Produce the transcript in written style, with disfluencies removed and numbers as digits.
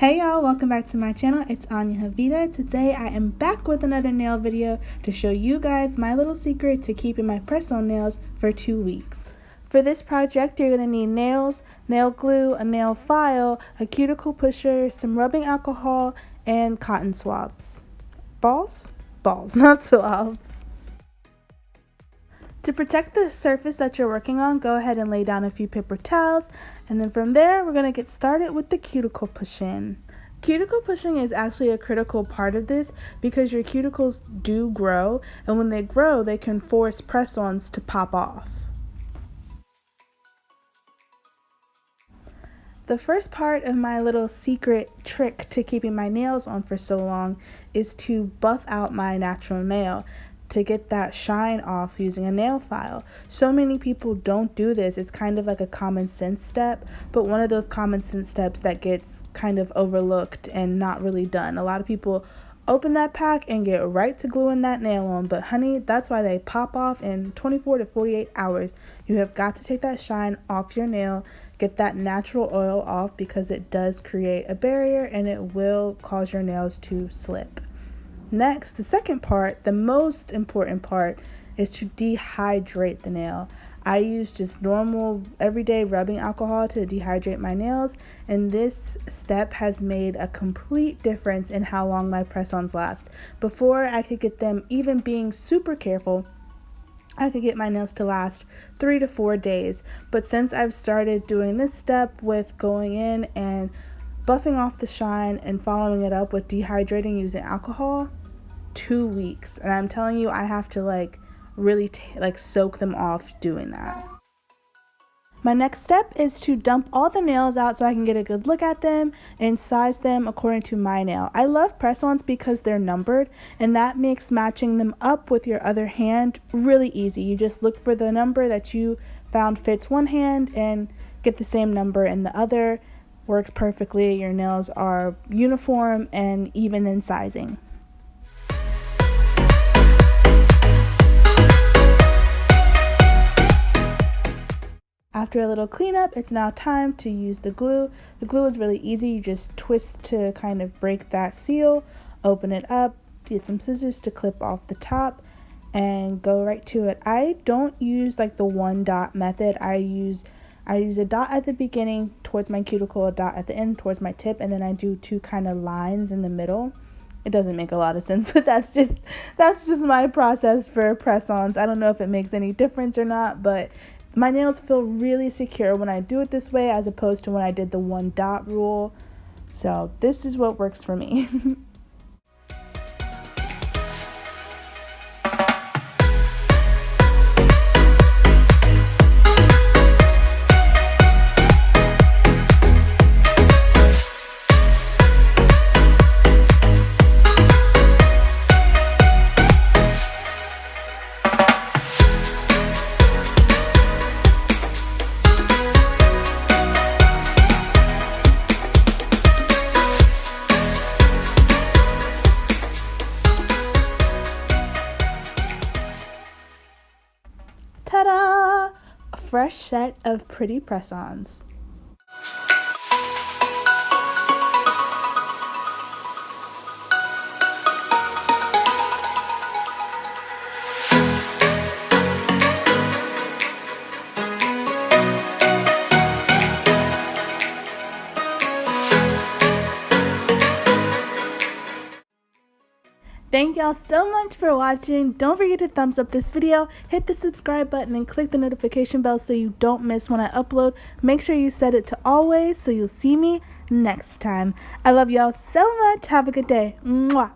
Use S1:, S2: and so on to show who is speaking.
S1: Hey y'all, welcome back to my channel. It's Anya Havita. Today I am back with another nail video to show you guys my little secret to keeping my press-on nails for 2 weeks. For this project, you're going to need nails, nail glue, a nail file, a cuticle pusher, some rubbing alcohol, and cotton swabs. Balls, not swabs. To protect the surface that you're working on, go ahead and lay down a few paper towels, and then from there we're going to get started with the cuticle pushing. Cuticle pushing is actually a critical part of this because your cuticles do grow, and when they grow they can force press-ons to pop off. The first part of my little secret trick to keeping my nails on for so long is to buff out my natural nail to get that shine off using a nail file. So many people don't do this. It's kind of like a common sense step, but one of those common sense steps that gets kind of overlooked and not really done. A lot of people open that pack and get right to gluing that nail on, but honey, that's why they pop off in 24 to 48 hours. You have got to take that shine off your nail, get that natural oil off because it does create a barrier and it will cause your nails to slip. Next, the second part, the most important part, is to dehydrate the nail. I use just normal everyday rubbing alcohol to dehydrate my nails, and this step has made a complete difference in how long my press-ons last. Before I could get them, even being super careful, I could get my nails to last 3 to 4 days. But since I've started doing this step with going in and buffing off the shine and following it up with dehydrating using alcohol, 2 weeks, and I'm telling you, I have to really soak them off doing that. My next step is to dump all the nails out so I can get a good look at them and size them according to my nail. I love press-ons because they're numbered, and that makes matching them up with your other hand really easy. You just look for the number that you found fits one hand and get the same number in the other. Works perfectly. Your nails are uniform and even in sizing. After a little cleanup, it's now time to use the glue. The glue is really easy. You just twist to kind of break that seal, open it up, get some scissors to clip off the top, and go right to it. I don't use the one dot method. I use a dot at the beginning towards my cuticle, a dot at the end towards my tip, and then I do 2 kind of lines in the middle. It doesn't make a lot of sense, but that's just my process for press-ons. I don't know if it makes any difference or not, but my nails feel really secure when I do it this way as opposed to when I did the 1 dot rule. So this is what works for me. Ta-da! A fresh set of pretty press-ons. Thank y'all so much for watching. Don't forget to thumbs up this video, hit the subscribe button, and click the notification bell so you don't miss when I upload. Make sure you set it to always so you'll see me next time. I love y'all so much. Have a good day. Mwah.